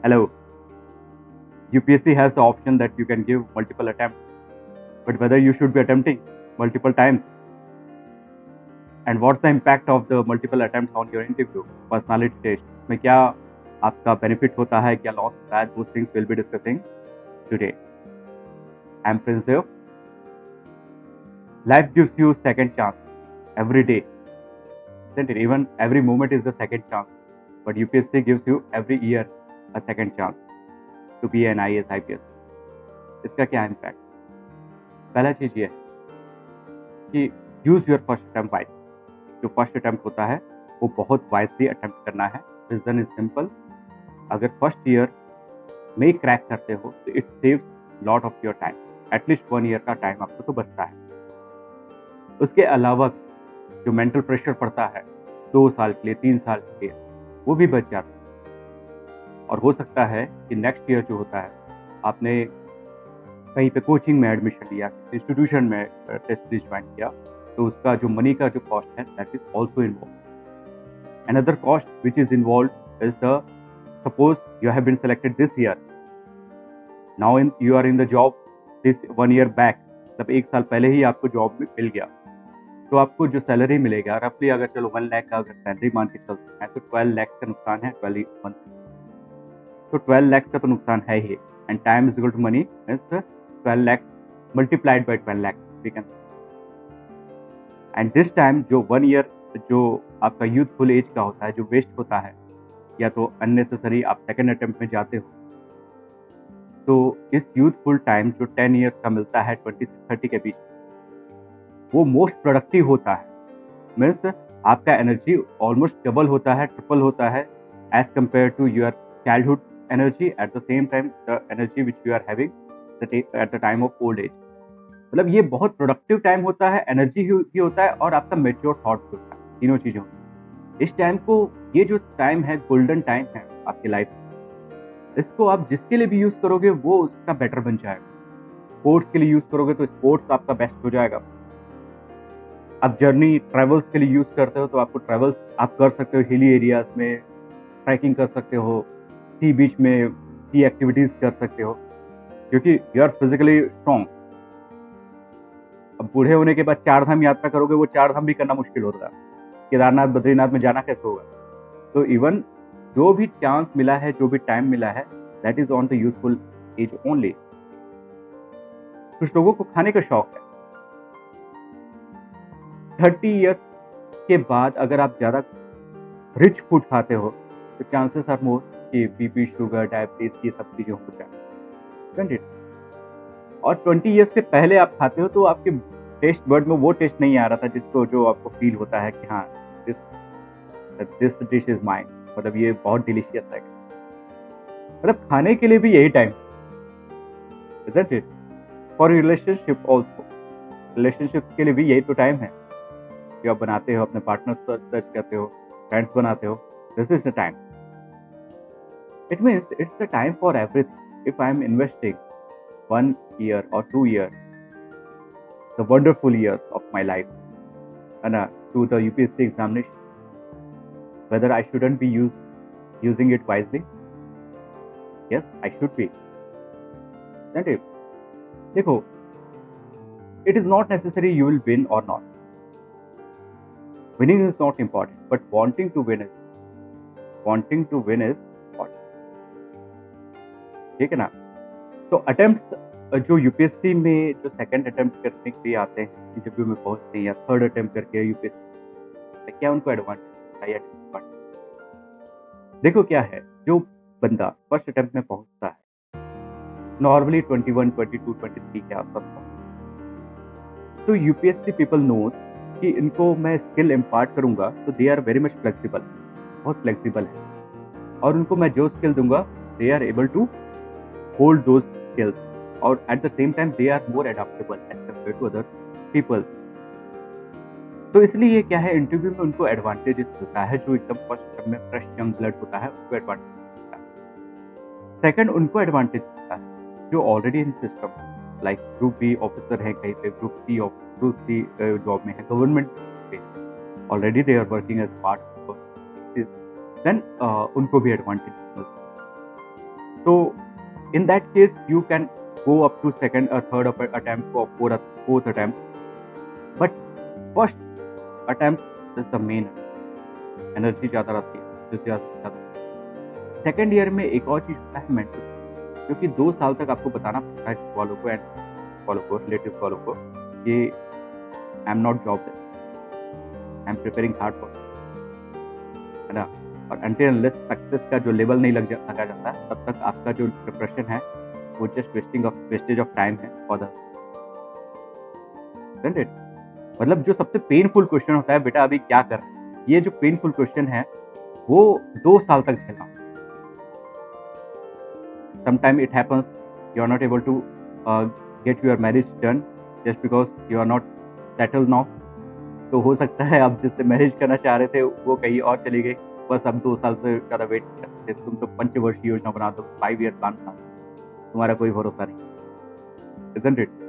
Hello, UPSC has the option that you can give multiple attempts, but whether you should be attempting multiple times and what's the impact of the multiple attempts on your interview, personality test, में क्या आपका benefit होता है, क्या loss होता है, those things we'll be discussing today. I'm Prince Dev. Life gives you second chance every day, isn't it? Even every moment is a second chance, but UPSC gives you every year a second chance to be an IAS IPS. इसका क्या impact? पहला चीज ये है कि use your first attempt wise. जो first attempt होता है वो बहुत वाइजली अटेम्प्ट करना है. Reason is simple. अगर फर्स्ट ईयर में क्रैक करते हो तो it saves lot of your time. At least 1 year का टाइम आपको तो बचता है. उसके अलावा जो मेंटल प्रेशर पड़ता है 2 साल के लिए, 3 साल के लिए, वो भी बच जाता है. और हो सकता है कि नेक्स्ट ईयर जो होता है आपने कहीं पे कोचिंग में एडमिशन लिया, इंस्टीट्यूशन में टेस्ट सीरीज ज्वाइन किया, तो उसका जो मनी का जो कॉस्ट है that is also involve. Another cost which is involve is the suppose you have been selected this year, now you are in the job this 1 year back, मतलब 1 साल पहले ही आपको जॉब में मिल गया, तो आपको जो सैलरी मिलेगा रफली, अगर चलो 1 लाख का अगर सैलरी मान के चलते हैं तो 12 लाख का नुकसान है 12 मंथ. तो 12 लाख का तो नुकसान है ही, and time is equal to money is 12 lakhs multiplied by 12 lakhs we can say. And this time जो 1 ईयर जो आपका यूथफुल एज का होता है, जो वेस्ट होता है, या तो अननेसेसरी आप सेकेंड अटेम्प्ट में जाते हो, तो इस यूथफुल टाइम जो 10 ईयर्स का मिलता है 20 से 30 के बीच, वो मोस्ट प्रोडक्टिव होता है. मीन्स आपका एनर्जी ऑलमोस्ट डबल होता है, ट्रिपल होता है as compare to your childhood energy. At the same time the energy which you are having at the time of old age. मतलब ये बहुत प्रोडक्टिव टाइम होता है, एनर्जी भी होता है और आपका मेच्योर थॉट भी होता है. तीनों चीजें होती हैं इस टाइम को. ये जो टाइम है गोल्डन टाइम है आपकी लाइफ में. इसको आप जिसके लिए भी यूज करोगे वो उसका बेटर बन जाएगा. स्पोर्ट्स के लिए यूज करोगे तो स्पोर्ट्स आपका बेस्ट हो जाएगा. आप जर्नी ट्रेवल्स के लिए यूज करते हो तो आपको ट्रेवल्स आप कर सकते हो, हिली एरियाज में ट्रैकिंग कर सकते हो, सी बीच में सी एक्टिविटीज कर सकते हो, क्योंकि यू आर फिजिकली स्ट्रॉन्ग. अब बूढ़े होने के बाद 4 धाम यात्रा करोगे, वो 4 धाम भी करना मुश्किल होगा. केदारनाथ बद्रीनाथ में जाना कैसे होगा? तो इवन जो भी चांस मिला है, जो भी टाइम मिला है, that is on the youthful age only. कुछ लोगों को खाने का शौक है. 30 ईयर्स के बाद अगर आप ज्यादा रिच फूड खाते हो तो चांसेस आर मोर कि बीपी, शुगर, डायबिटीज, ये सब चीजें हो जाए. और 20 ईयर्स से पहले आप खाते हो तो आपके टेस्ट बर्ड में वो टेस्ट नहीं आ रहा था जिसको जो आपको फील होता है कि हाँ दिस डिश इज माइन, मतलब ये बहुत डिलीशियस है. मतलब खाने के लिए भी यही time, isn't it? For relationship also, relationship के लिए भी यही तो टाइम है जो आप बनाते हो, अपने पार्टनर सर्च करते हो, फ्रेंड्स बनाते हो. This is the time. It means it's the time for everything. If I am investing 1 year or 2 years, the wonderful years of my life, and to the UPSC examination, whether I shouldn't be using it wisely? Yes, I should be. Isn't it? देखो, it is not necessary you will win or not. Winning is not important, but wanting to win is important. ठीक है ना? तो attempt जो UPSC में जो second attempt करने के लिए आते हैं, इंटरव्यू में पहुंचते हैं, या थर्ड अटेम्प्ट करके यूपीएससी, क्या उनको एडवांटेज है या डिसएडवांटेज? देखो क्या है, जो बंदा फर्स्ट अटेम्प्ट में पहुंचता है नॉर्मली 21, 22, 23 के आसपास पहुंचता, तो यूपीएससी पीपल नोज कि इनको मैं स्किल इम्पार्ट करूंगा तो they are very much flexible, बहुत फ्लेक्सिबल है, और उनको मैं जो स्किल दूंगा they are able to hold those skills, or at the same time they are more adaptable as compared to other people. तो इसलिए क्या है, इंटरव्यू में उनको एडवांटेजेस होता है. जो एकदम फर्स्ट में फ्रेश यंग ब्लड होता है उनको एडवांटेज होता है. सेकंड, उनको एडवांटेज होता है जो already in system, like group B officer है कहीं पे, ग्रुप सी जॉब में है, गवर्नमेंट पे already they are working as part of this, then उनको भी एडवांटेज मिलता है. So in that case, you can go up to second or third attempt or fourth attempt. But first attempt is the main energy ज़्यादा रहती है, जो ज़्यादा। Second year में एक और चीज़ होता है मेंटर, क्योंकि 2 साल तक आपको बताना पड़ता है वालों को एंड वालों को, रिलेटिव वालों को कि I am not job, I am preparing hard for, है ना। और अनटिल अनलेस सक्सेस का जो लेवल नहीं लगा जाता, तब तक आपका जो प्रिपरेशन है वो जस्ट वेस्टेज ऑफ टाइम है फॉर द इट। मतलब जो सबसे पेनफुल क्वेश्चन होता है, बेटा अभी क्या कर रहे हैं, ये जो पेनफुल क्वेश्चन है वो 2 साल तक झेलना। Sometime it happens you are not able to get your marriage done just because you are not settle now. तो हो सकता है आप जिससे मैरिज करना चाह रहे थे वो कहीं और चली गई, बस अब 2 साल से ज़्यादा वेट कर सकते। तुम तो पंचवर्षीय योजना बना दो, 5 ईयर प्लान बना दो, तुम्हारा कोई भरोसा नहीं, isn't it?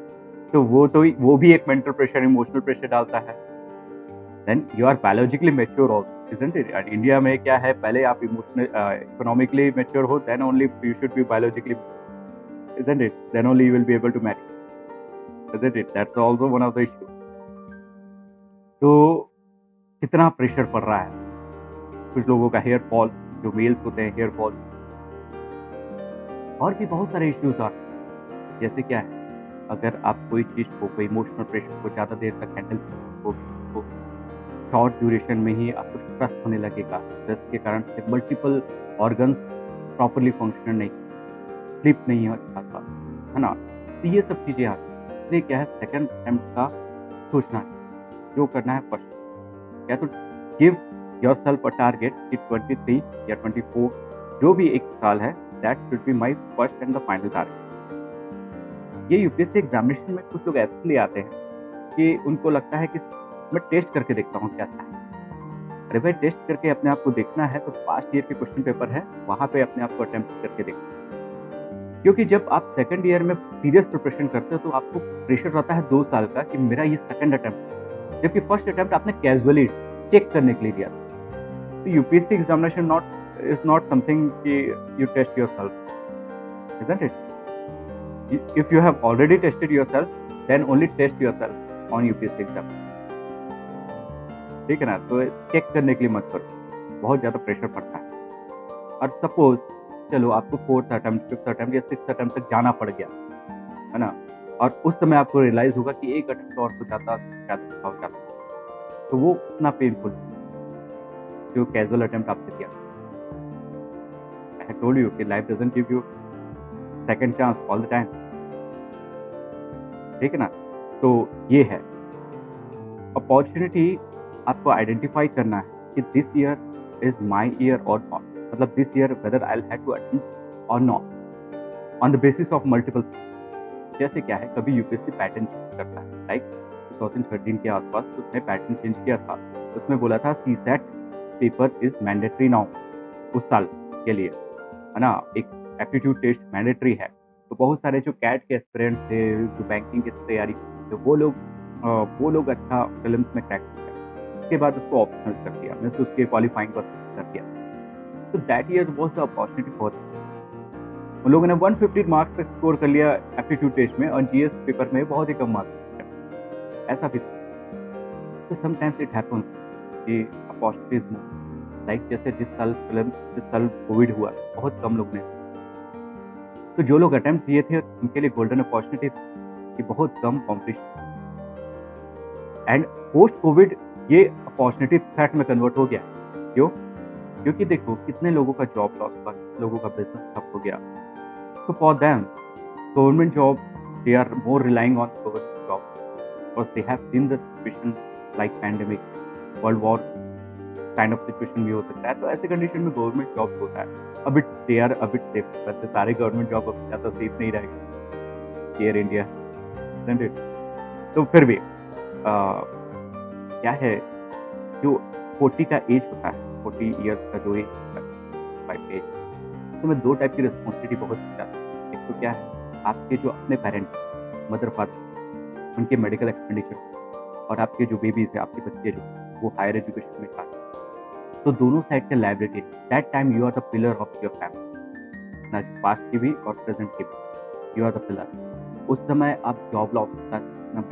तो वो भी एक मेंटल प्रेशर, इमोशनल प्रेशर डालता है। Then you are biologically mature also, isn't it? And India में क्या है, पहले आप इकोनॉमिकली मैच्योर हो, then only you should be biologically, isn't it? Then only you will be able to marry, isn't it? That's also one of the issue. तो कितना pressure पड़ रहा है, कुछ लोगों का हेयर फॉल, जो मेल्स होते हैं हेयर फॉल, और भी बहुत सारे इश्यूज आते हैं। जैसे क्या है, अगर आप कोई चीज़ को, कोई इमोशनल प्रेशर को ज़्यादा देर तक हैंडल करोगे तो शॉर्ट ड्यूरेशन में ही आपको स्ट्रेस होने लगेगा। स्ट्रेस के कारण से मल्टीपल ऑर्गन्स प्रॉपरली फंक्शन नहीं, स्लीप नहीं हो पाता, है ना। तो ये सब चीज़ें आती हैं। इसलिए क्या है, सेकंड अटेम्प्ट का सोचना है, जो करना है फर्स्ट। या तो give your self a target कि 23 या 24 जो भी एक साल है, that should be my first and the final target. ये यूपीएससी एग्जामिनेशन में कुछ लोग ऐसे लिए आते हैं कि उनको लगता है कि मैं टेस्ट करके देखता हूँ कैसा है। अरे भाई, टेस्ट करके अपने आप को देखना है तो पास्ट ईयर के क्वेश्चन पेपर है, वहाँ पे अपने आप को अटेम्प्ट करके देखना है। क्योंकि जब आप सेकंड ईयर में सीरियस प्रिपरेशन करते हो तो आपको प्रेशर रहता है 2 साल का कि मेरा ये सेकंड अटेम्प्ट, जबकि फर्स्ट अटेम्प्ट आपने कैजुअली चेक करने के लिए दिया था। तो UPSC examination is not something कि you test yourself, isn't it? If you have already tested yourself, then only test yourself on UPSC exam. ठीक है ना। तो चेक करने के लिए मत करो, बहुत ज़्यादा प्रेशर पड़ता है। और सपोज चलो आपको 4th अटेम्प्ट, 5th अटेम्प्ट या 6th अटेम्प्ट तक जाना पड़ गया, है ना, और उस समय आपको रियलाइज होगा कि एक अटेम्प्ट और हो जाता ज़्यादा हो जाता, तो वो इतना पेनफुल जो कैजुअल अटेम्प्ट आपसे किया। आई टोल्ड यू कि life doesn't give you second chance all the time, ठीक है ना। तो ये है अपॉर्चुनिटी, आपको आइडेंटिफाई करना है कि this year is my year और नॉट, मतलब this year whether I have to attempt और not on the basis of multiple things. जैसे क्या है, कभी यूपीएससी पैटर्न चेंज करता है, लाइक 2013 के आसपास उसने पैटर्न चेंज किया था। उसमें बोला था C set paper is mandatory now, उस साल के लिए, है ना। एक एप्टीट्यूड टेस्ट मैंडेटरी है। तो बहुत सारे जो कैट के एस्पिरेंट्स थे, जो बैंकिंग की तैयारी करते थे, वो लोग अच्छा फिल्म्स में क्रैक कर गए। उसके बाद उसको ऑप्शनल कर दिया, मीन्स उसके क्वालिफाइंग पर कर दिया। तो that year was the opportunity for, उन लोगों ने 150 मार्क्स तक स्कोर कर लिया एप्टीट्यूड टेस्ट में, और जीएस पेपर में बहुत ही कम मार्क्स, ऐसा भी था। तो समटाइम्स इट हैपेंस कि अपॉर्चुनिटीज लाइक जैसे जिस साल कोविड हुआ, बहुत कम लोग ने, तो जो लोग अटेम्प्ट किए थे उनके लिए गोल्डन अपॉर्चुनिटी थी कि बहुत कम कॉम्पिटिशन, एंड पोस्ट कोविड ये अपॉर्चुनिटी थ्रेट में कन्वर्ट हो गया। क्यों? क्योंकि देखो कितने लोगों का जॉब लॉस हुआ, लोगों का बिजनेस ठप हो गया। तो for them government job, they are more relying on government job because they have seen the situation like pandemic, world war kind of situation भी हो सकता है। तो ऐसे कंडीशन में गवर्नमेंट जॉब होता है a bit, they are a bit safe. वैसे सारे गवर्नमेंट जॉब अब ज़्यादा सेफ नहीं रहेगा, एयर इंडिया, तो फिर भी क्या है, जो 40 का एज होता है, 40 ईयर्स का जो एज होता है, तो में 2 टाइप की रिस्पॉन्सिबिलिटी बहुत ज़्यादा है। एक तो क्या है, आपके जो अपने पेरेंट्स, मदर फादर, उनके मेडिकल एक्सपेंडिचर, और आपके जो बेबीज है, आपके बच्चे जो वो हायर एजुकेशन में जाते हैं, तो दोनों साइड के liability, that time you are the pillar of your family. अपना जो पास्ट की भी और प्रेजेंट की भी, यू आर द पिलर। उस समय आप जॉब लॉस होता है ना।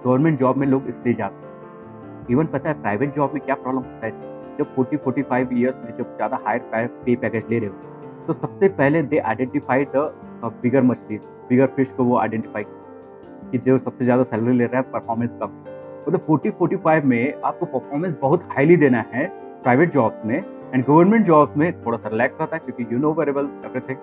गवर्नमेंट जॉब में लोग इसलिए जाते हैं। इवन पता है प्राइवेट जॉब में क्या प्रॉब्लम होता है, जब 40-45 ईयर्स में जब ज़्यादा हायर पे पैकेज ले रहे हो, तो सबसे पहले दे आइडेंटिफाई द बिगर मछलीज, बिगर फिश को वो आइडेंटिफाई कि जो सबसे ज़्यादा सैलरी ले रहा है, परफॉर्मेंस कम है। मतलब 40-45 में आपको परफॉर्मेंस बहुत हाईली देना है प्राइवेट जॉब्स में, एंड गवर्नमेंट जॉब्स में थोड़ा सा रिलैक्स रहता है क्योंकि you know very well everything.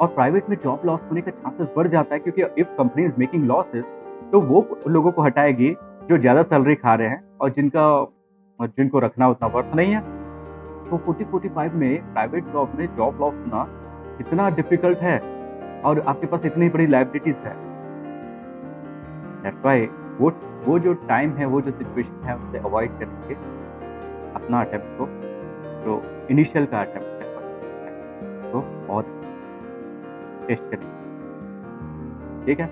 और प्राइवेट में जॉब लॉस होने का चांसेस बढ़ जाता है क्योंकि if company is making losses तो वो लोगों को हटाएगी जो ज़्यादा सैलरी खा रहे हैं और जिनको रखना उतना वर्थ नहीं है। तो 40-45 में प्राइवेट जॉब में जॉब लॉस होना कितना डिफिकल्ट है, और आपके पास इतनी बड़ी लाइबिलिटीज है। दैट्स व्हाई वो जो टाइम है, वो जो सिचुएशन है, उससे अवॉइड करके अपना अटेम्प्ट को, जो इनिशियल का अटेम्प्ट है, तो बहुत टेस्ट करें। ठीक है।